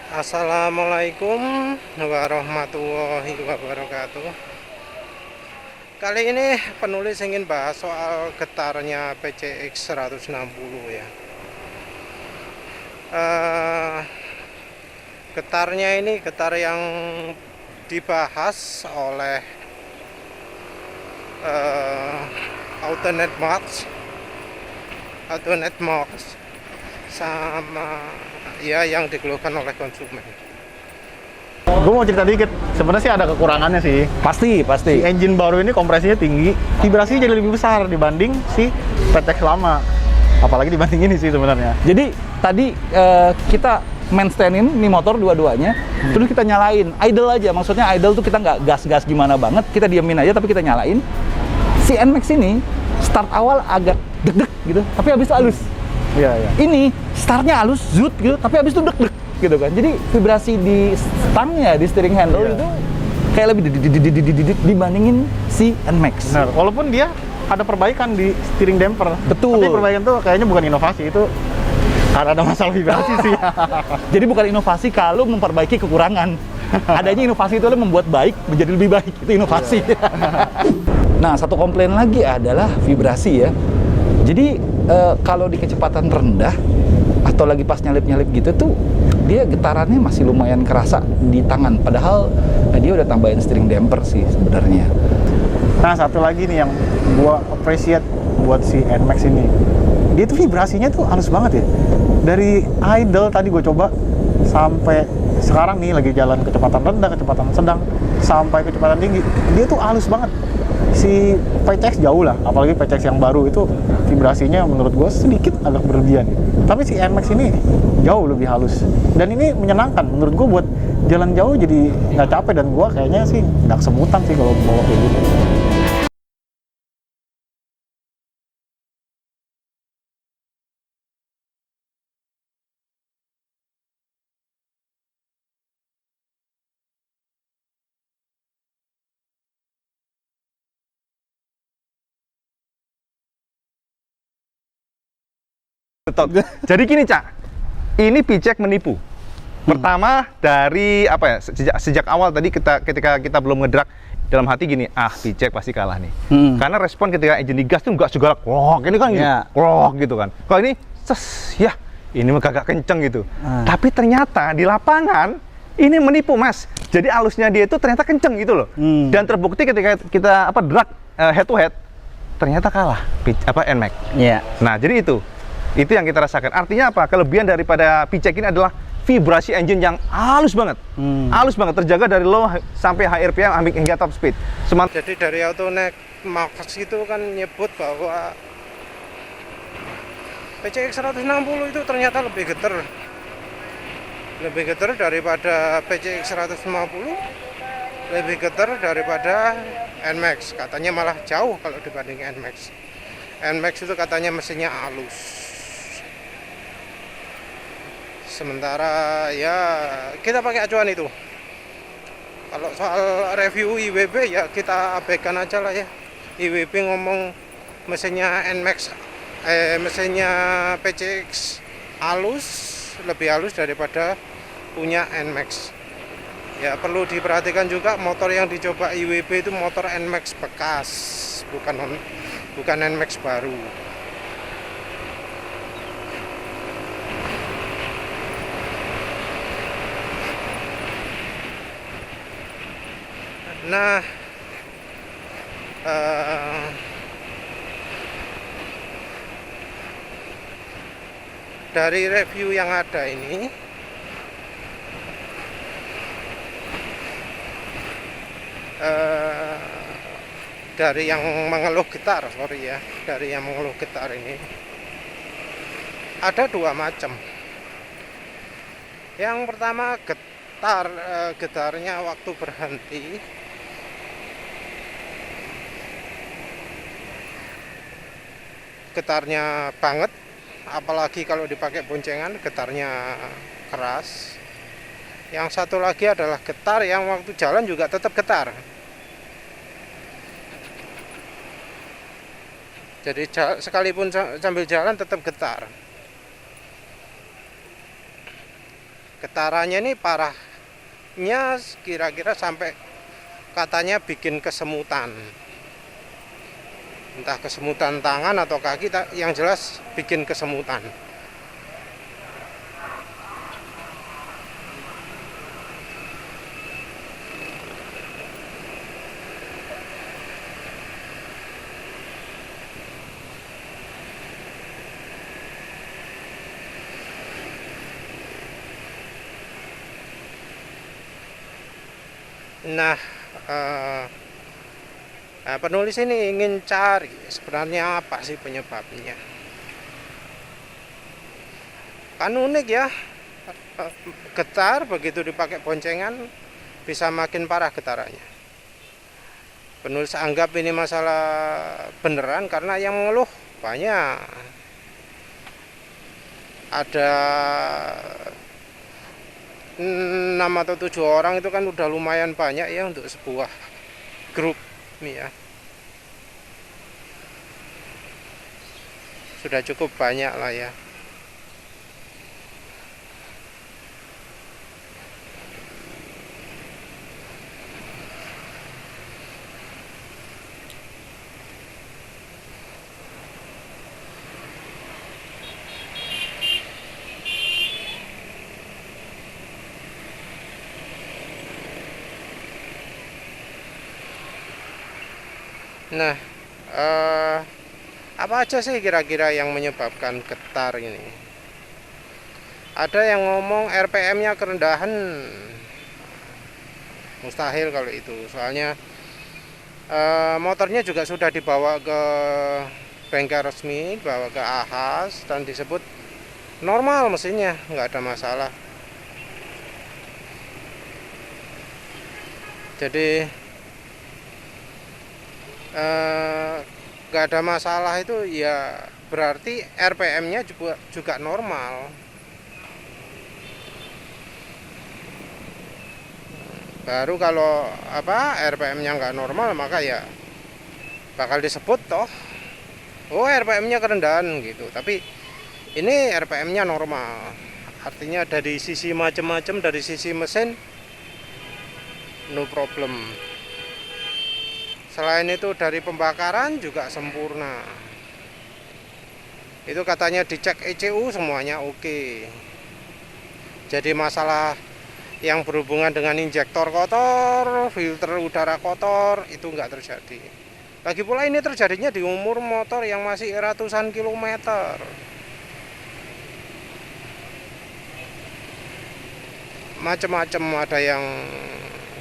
Assalamualaikum warahmatullahi wabarakatuh. Kali ini penulis ingin bahas soal getarnya PCX 160 ya. Getarnya ini getar yang dibahas oleh Autonet Max sama ya yang dikeluhkan oleh konsumen. Gue mau cerita dikit, sebenarnya sih ada kekurangannya sih. Pasti. Si engine baru ini kompresinya tinggi, vibrasinya jadi lebih besar dibanding si PTX lama. Apalagi dibanding ini sih sebenarnya. Jadi tadi kita main standin nih motor dua-duanya, terus kita nyalain idle aja. Maksudnya idle tuh kita nggak gas-gas gimana banget, kita diemin aja tapi kita nyalain. Si NMAX ini start awal agak deg-deg gitu, tapi habis itu halus. Iya. Ini startnya halus, zut gitu, tapi habis itu deg-deg gitu kan. Jadi vibrasi di stangnya, di steering handle itu kayak lebih dibandingin si NMAX. Benar, walaupun dia ada perbaikan di steering damper. Betul. Tapi perbaikan tuh kayaknya bukan inovasi, itu karena ada masalah vibrasi sih. Jadi bukan inovasi kalau memperbaiki kekurangan. Adanya inovasi itu adalah membuat baik menjadi lebih baik. Itu inovasi. Nah, satu komplain lagi adalah vibrasi ya. Jadi kalau di kecepatan rendah atau lagi pas nyalip-nyalip gitu tuh dia getarannya masih lumayan kerasa di tangan. Padahal dia udah tambahin steering damper sih sebenarnya. Nah, satu lagi nih yang gua appreciate buat si NMAX ini. Dia tuh vibrasinya tuh halus banget ya. Dari idle tadi gue coba sampai sekarang nih lagi jalan kecepatan rendah, kecepatan sedang, sampai kecepatan tinggi. Dia tuh halus banget. Si PCX jauh lah, apalagi PCX yang baru itu vibrasinya menurut gue sedikit agak berlebihan. Tapi si NMAX ini jauh lebih halus. Dan ini menyenangkan menurut gue buat jalan jauh, jadi nggak capek, dan gue kayaknya sih nggak kesemutan sih kalau bawa kayak gitu. Betul. Jadi gini, Cak. Ini PCX menipu. Pertama dari apa ya? Sejak awal tadi ketika kita belum ngedrak, dalam hati gini, PCX pasti kalah nih. Karena respon ketika engine digas tuh nggak segala krok, ini kan krok gitu kan. Kalau ini ya ini mah kagak kenceng gitu. Tapi ternyata di lapangan ini menipu, Mas. Jadi alusnya dia itu ternyata kenceng gitu loh. Dan terbukti ketika kita drag head to head, ternyata kalah NMAX. Iya. Nah, jadi itu yang kita rasakan. Artinya apa? Kelebihan daripada PCX ini adalah vibrasi engine yang halus banget. Halus banget, terjaga dari low sampai high RPM hingga top speed. Jadi dari Autonet Max itu kan nyebut bahwa PCX 160 itu ternyata lebih getar daripada PCX 150, lebih getar daripada NMAX. Katanya malah jauh kalau dibanding NMAX. NMAX itu katanya mesinnya halus. Sementara ya kita pakai acuan itu. Kalau soal review IWB ya kita abaikan aja lah ya. IWB ngomong mesinnya NMAX, mesinnya PCX halus, lebih halus daripada punya NMAX. Ya perlu diperhatikan juga motor yang dicoba IWB itu motor NMAX bekas, bukan NMAX baru. Nah, dari review yang ada ini, dari yang mengeluh getar, dari yang mengeluh getar ini ada dua macam. Yang pertama getarnya waktu berhenti. Getarnya banget, apalagi kalau dipakai boncengan getarnya keras. Yang satu lagi adalah getar yang waktu jalan juga tetap getar. Jadi sekalipun sambil jalan tetap getar. Getarannya ini parahnya kira-kira sampai katanya bikin kesemutan. Entah kesemutan tangan atau kaki, yang jelas bikin kesemutan. Nah, penulis ini ingin cari sebenarnya apa sih penyebabnya. Kan unik ya, getar begitu dipakai boncengan bisa makin parah getarannya. Penulis anggap ini masalah beneran karena yang mengeluh banyak. Ada 6 atau 7 orang itu kan udah lumayan banyak ya untuk sebuah grup nih ya. Sudah cukup banyak lah ya. Nah, apa aja sih kira-kira yang menyebabkan getar ini? Ada yang ngomong RPM-nya kerendahan. Mustahil kalau itu, soalnya motornya juga sudah dibawa ke bengkel resmi, dibawa ke Ahas dan disebut normal mesinnya, nggak ada masalah. Jadi nggak ada masalah itu ya berarti RPM-nya juga normal. Baru kalau RPM-nya nggak normal maka ya bakal disebut toh, oh RPM-nya kerendahan gitu. Tapi ini RPM-nya normal, artinya dari sisi macam-macam, dari sisi mesin no problem. Selain itu dari pembakaran juga sempurna. Itu katanya dicek ECU semuanya oke. Jadi masalah yang berhubungan dengan injektor kotor, filter udara kotor itu nggak terjadi. Lagi pula ini terjadinya di umur motor yang masih ratusan kilometer. Macam-macam, ada yang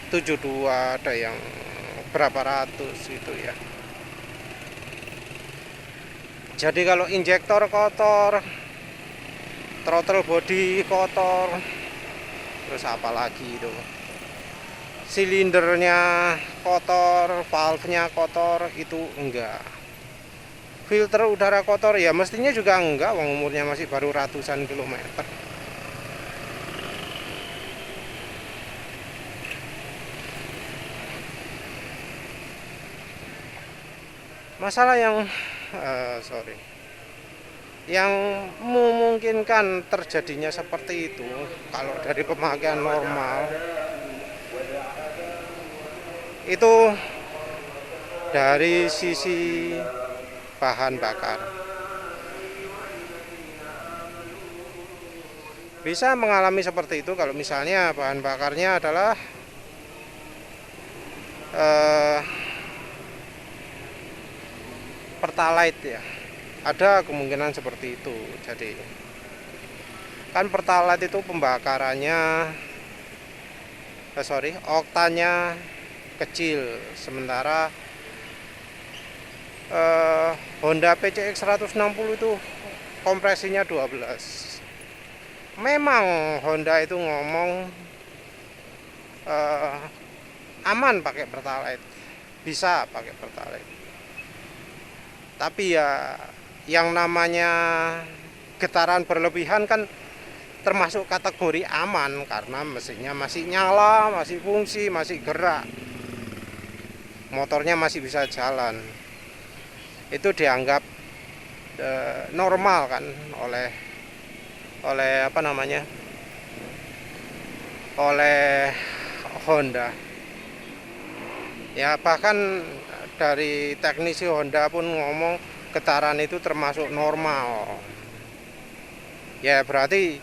72, ada yang berapa ratus gitu ya. Jadi kalau injektor kotor, throttle body kotor, terus apa lagi itu, silindernya kotor, valve-nya kotor, itu enggak. Filter udara kotor ya mestinya juga enggak, wong umurnya masih baru ratusan kilometer. Masalah yang memungkinkan terjadinya seperti itu kalau dari pemakaian normal itu dari sisi bahan bakar. Bisa mengalami seperti itu kalau misalnya bahan bakarnya adalah Pertalite ya, ada kemungkinan seperti itu. Jadi kan Pertalite itu pembakarannya oktanya kecil, sementara Honda PCX 160 itu kompresinya 12. Memang Honda itu ngomong aman pakai Pertalite, bisa pakai Pertalite. Tapi ya yang namanya getaran berlebihan kan termasuk kategori aman karena mesinnya masih nyala, masih fungsi, masih gerak. Motornya masih bisa jalan. Itu dianggap normal kan oleh oleh Honda. Ya bahkan dari teknisi Honda pun ngomong getaran itu termasuk normal. Ya berarti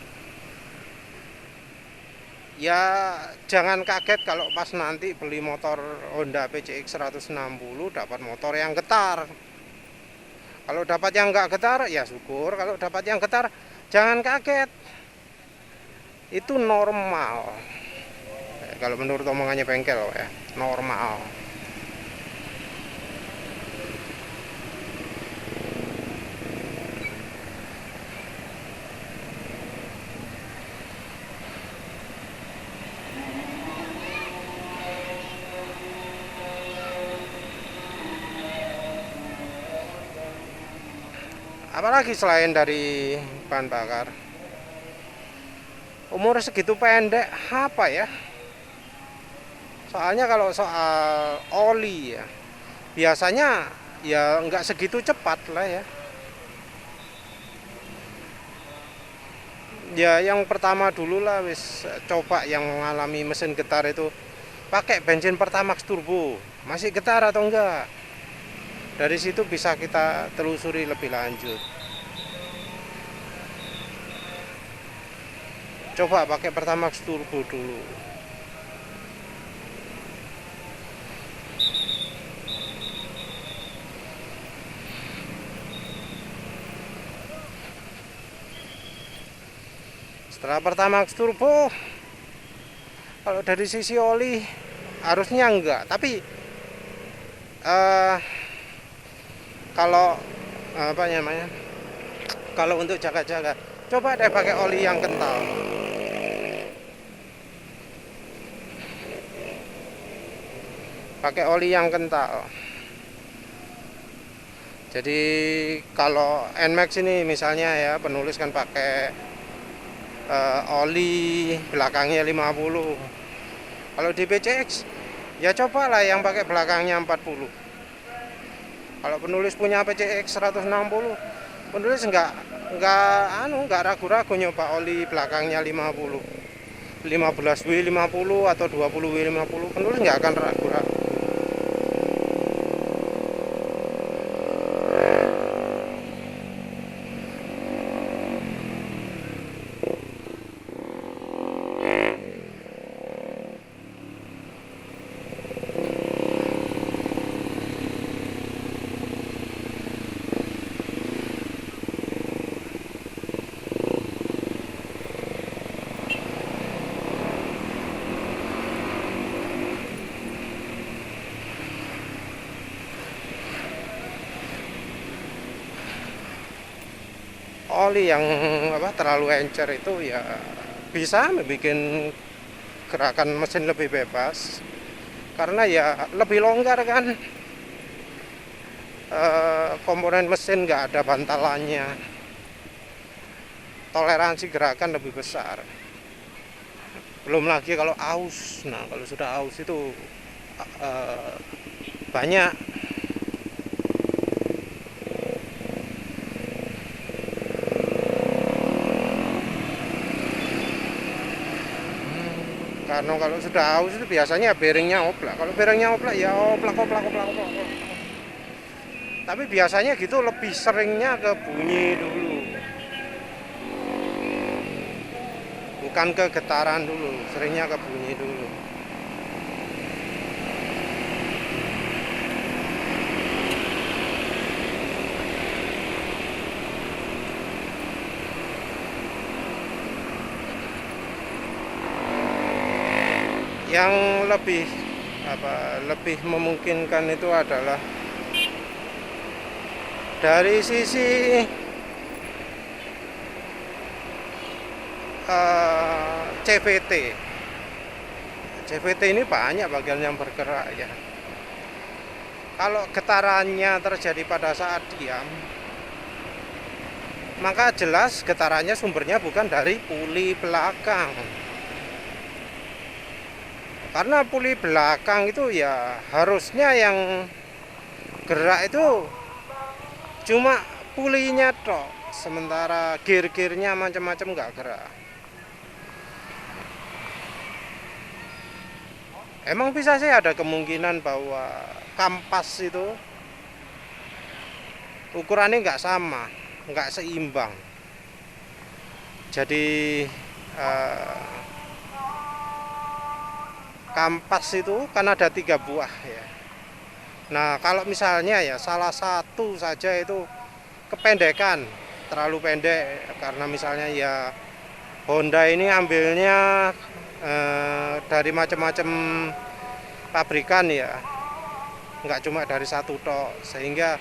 ya jangan kaget kalau pas nanti beli motor Honda PCX 160 dapat motor yang getar. Kalau dapat yang nggak getar ya syukur, kalau dapat yang getar jangan kaget. Itu normal. Kalau menurut omongannya bengkel ya, normal. Apalagi selain dari bahan bakar, umur segitu pendek apa ya? Soalnya kalau soal oli ya biasanya ya nggak segitu cepat lah ya. Ya yang pertama dulu lah wis coba yang mengalami mesin getar itu pakai bensin Pertamax turbo, masih getar atau enggak? Dari situ bisa kita telusuri lebih lanjut. Coba pakai Pertamax turbo dulu. Setelah Pertamax turbo, kalau dari sisi oli harusnya enggak, tapi kalau apa namanya, kalau untuk jaga-jaga coba deh pakai oli yang kental. Pakai oli yang kental. Jadi kalau NMAX ini misalnya ya penulis kan pakai oli belakangnya 50. Kalau di PCX ya cobalah yang pakai belakangnya 40. Kalau penulis punya PCX 160, penulis nggak ragu-ragu nyoba oli belakangnya 50, 15W50 atau 20W50, penulis nggak akan ragu-ragu. Oli yang terlalu encer itu ya bisa membuat gerakan mesin lebih bebas karena ya lebih longgar kan. Komponen mesin nggak ada bantalannya, toleransi gerakan lebih besar. Belum lagi kalau aus, nah kalau sudah aus itu banyak. Karena kalau sudah haus itu biasanya bearingnya oplak. Kalau bearingnya oplak ya oplak. Tapi biasanya gitu lebih seringnya ke bunyi dulu. Bukan ke getaran dulu, seringnya ke bunyi dulu. Yang lebih memungkinkan itu adalah dari sisi CVT. CVT ini banyak bagian yang bergerak ya. Kalau getarannya terjadi pada saat diam, maka jelas getarannya sumbernya bukan dari puli belakang. Karena puli belakang itu ya harusnya yang gerak itu cuma pulinya tok, sementara gear-gearnya macam-macam nggak gerak. Emang bisa sih ada kemungkinan bahwa kampas itu ukurannya nggak sama, nggak seimbang. Jadi kampas itu kan ada 3 buah ya. Nah kalau misalnya ya salah satu saja itu kependekan, terlalu pendek karena misalnya ya Honda ini ambilnya dari macam-macam pabrikan ya, nggak cuma dari satu tok, sehingga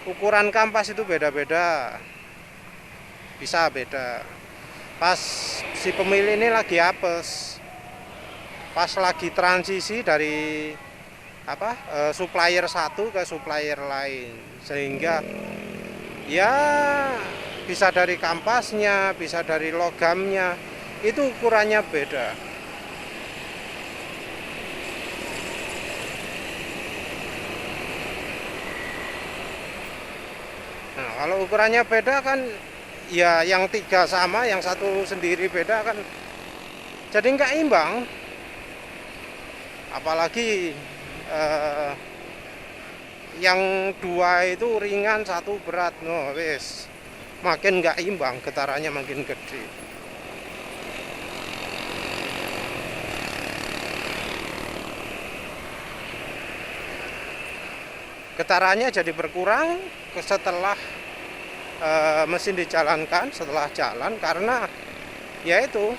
ukuran kampas itu beda-beda, bisa beda. Pas si pemilih ini lagi apes, pas lagi transisi dari supplier satu ke supplier lain, sehingga ya bisa dari kampasnya, bisa dari logamnya, itu ukurannya beda. Nah, kalau ukurannya beda kan, ya yang 3 sama, yang satu sendiri beda kan, jadi nggak imbang. Apalagi yang 2 itu ringan, 1 berat, no wes, makin nggak imbang, getarannya makin gede. Getarannya jadi berkurang setelah mesin dijalankan, setelah jalan, karena yaitu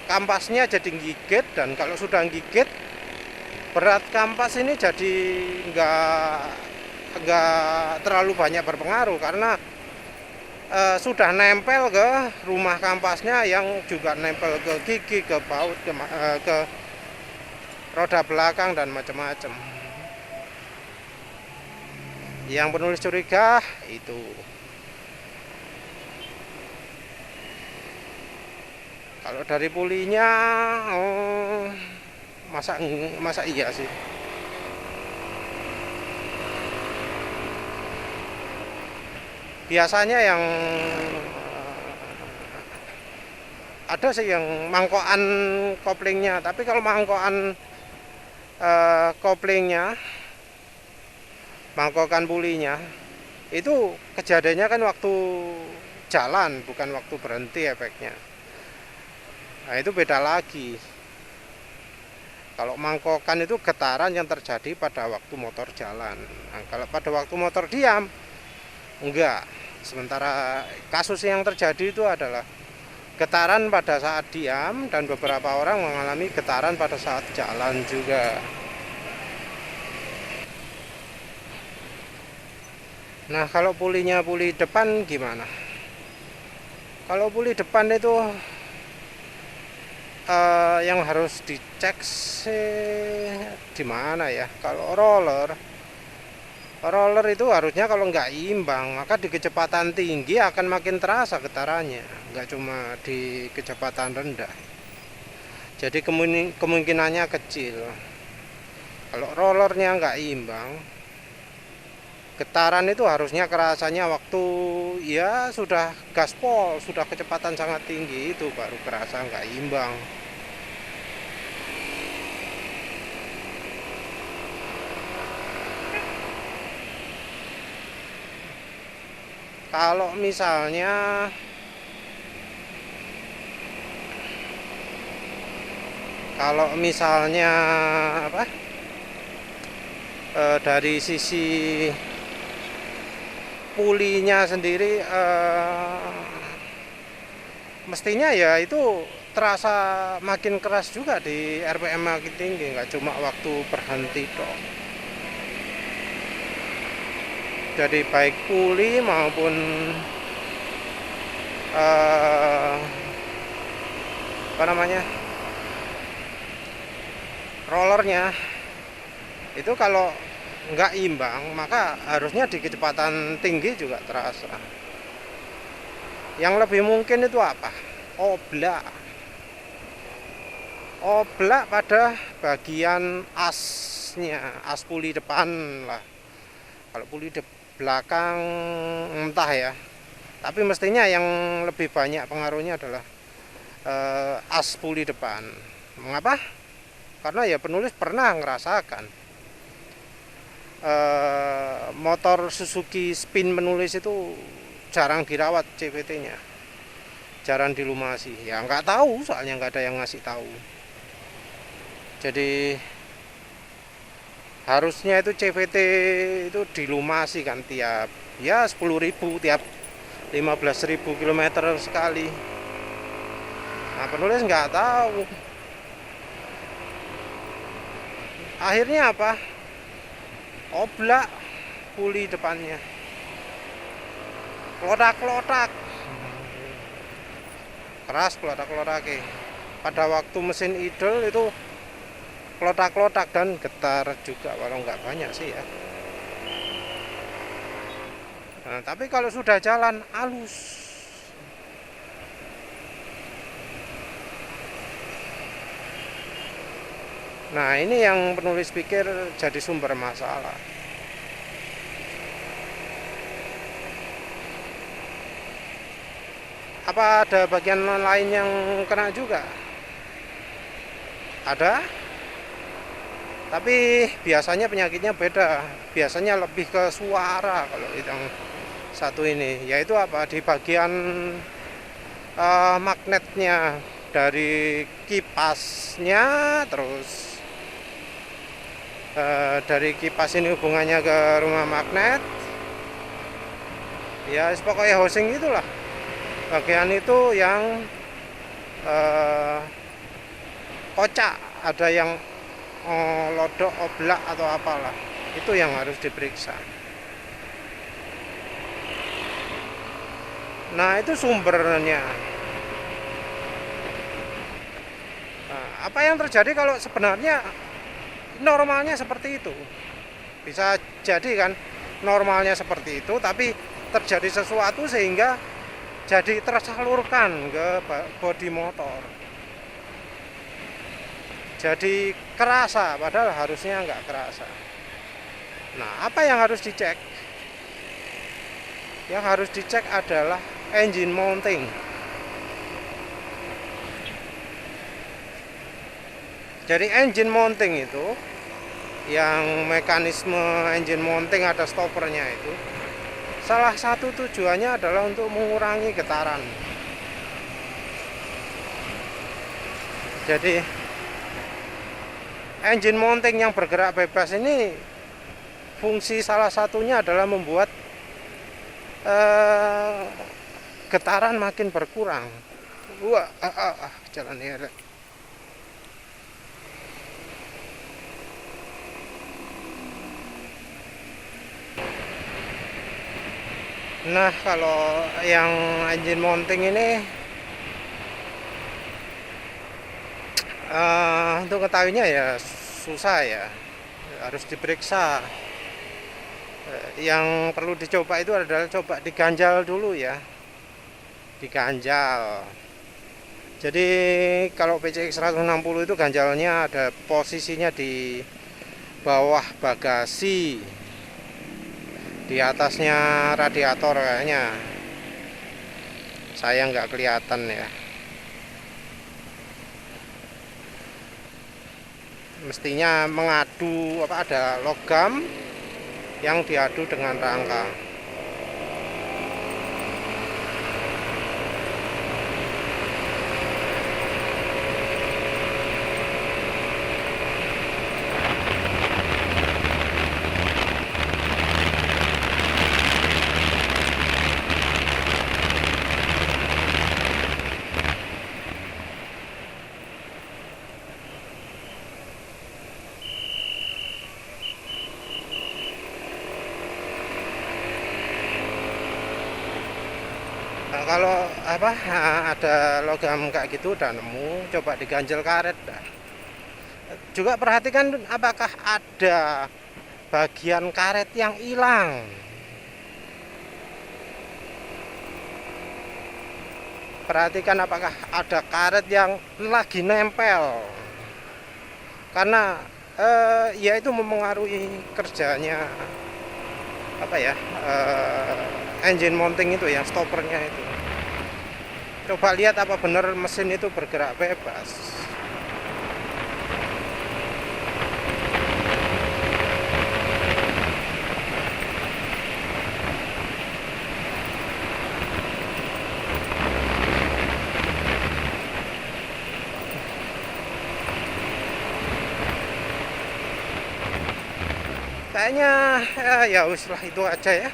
kampasnya jadi gigit, dan kalau sudah gigit berat kampas ini jadi nggak terlalu banyak berpengaruh, karena sudah nempel ke rumah kampasnya, yang juga nempel ke gigi, ke baut, ke roda belakang dan macam-macam. Yang penulis curiga itu. Kalau dari pulinya, masa iya sih. Biasanya yang ada sih yang mangkokan koplingnya, tapi kalau mangkokan koplingnya, mangkokan pulinya, itu kejadiannya kan waktu jalan, bukan waktu berhenti efeknya. Nah itu beda lagi. Kalau mangkokan itu getaran yang terjadi pada waktu motor jalan. Nah, kalau pada waktu motor diam, enggak. Sementara kasus yang terjadi itu adalah getaran pada saat diam, dan beberapa orang mengalami getaran pada saat jalan juga. Nah kalau pulinya puli depan gimana? Kalau puli depan itu yang harus dicek sih di mana ya? Kalau roller itu harusnya kalau nggak imbang, maka di kecepatan tinggi akan makin terasa getarannya, nggak cuma di kecepatan rendah. Jadi kemungkinannya kecil. Kalau rollernya nggak imbang, getaran itu harusnya kerasanya waktu ya sudah gaspol, sudah kecepatan sangat tinggi, itu baru kerasa nggak imbang. Kalau misalnya dari sisi pulinya sendiri, mestinya ya itu terasa makin keras juga di RPM makin tinggi, nggak cuma waktu berhenti toh. Jadi baik puli maupun rollernya itu kalau nggak imbang, maka harusnya di kecepatan tinggi juga terasa. Yang lebih mungkin itu apa? Oblak pada bagian asnya, as puli depan lah. Kalau puli belakang entah ya. Tapi mestinya yang lebih banyak pengaruhnya adalah as puli depan. Mengapa? karena ya penulis pernah ngerasakan motor Suzuki Spin penulis itu jarang dirawat CVT-nya, jarang dilumasi. Ya nggak tahu, soalnya nggak ada yang ngasih tahu. Jadi harusnya itu CVT itu dilumasi kan tiap ya 10.000 tiap 15.000 kilometer sekali. Nah, penulis nggak tahu. Akhirnya apa? Oblak puli depannya. Klotak-klotak. Keras klotak-klotake. Pada waktu mesin idle itu klotak-klotak dan getar juga, walau nggak banyak sih ya. Nah, tapi kalau sudah jalan halus. Nah, ini yang penulis pikir jadi sumber masalah. Apa ada bagian lain yang kena juga? Ada. Tapi biasanya penyakitnya beda. Biasanya lebih ke suara kalau yang satu ini, yaitu apa? Di bagian magnetnya dari kipasnya, terus dari kipas ini hubungannya ke rumah magnet. Ya pokoknya housing itulah. Bagian itu yang kocak, ada yang lodok, oblak atau apalah, itu yang harus diperiksa. Nah, itu sumbernya. Nah, apa yang terjadi kalau sebenarnya normalnya seperti itu? Bisa jadi kan normalnya seperti itu, tapi terjadi sesuatu sehingga jadi tersalurkan ke bodi motor. Jadi kerasa, padahal harusnya nggak kerasa. Nah, apa yang harus dicek? Yang harus dicek adalah engine mounting. Jadi engine mounting itu, yang mekanisme engine mounting ada stoppernya itu, salah satu tujuannya adalah untuk mengurangi getaran. Jadi engine mounting yang bergerak bebas ini fungsi salah satunya adalah membuat getaran makin berkurang. Wah, jalan ya. Nah, kalau yang engine mounting ini untuk ketahuinya ya susah ya, harus diperiksa. Yang perlu dicoba itu adalah coba diganjal dulu ya, diganjal. Jadi kalau PCX 160 itu ganjalnya ada posisinya di bawah bagasi, di atasnya radiator kayaknya. Saya nggak kelihatan ya. Mestinya mengadu apa, ada logam yang diadu dengan rangka. Nah, kalau apa ada logam kayak gitu udah nemu, coba diganjel karet. Juga perhatikan apakah ada bagian karet yang hilang. Perhatikan apakah ada karet yang lagi nempel. Karena ya itu mempengaruhi kerjanya apa ya, engine mounting itu ya, stoppernya itu. Coba lihat apa benar mesin itu bergerak bebas. kayaknya ya wis lah itu aja ya.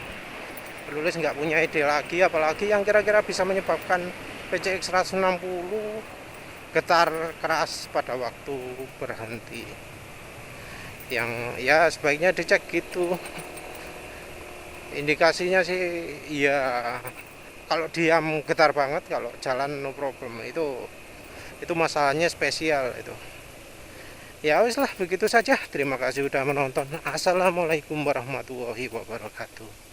Penulis nggak punya ide lagi, apalagi yang kira-kira bisa menyebabkan PCX 160 getar keras pada waktu berhenti. Yang ya sebaiknya dicek gitu. Indikasinya sih ya kalau diam getar banget, kalau jalan no problem. Itu masalahnya spesial itu. Ya wis lah begitu saja. Terima kasih sudah menonton. Assalamualaikum warahmatullahi wabarakatuh.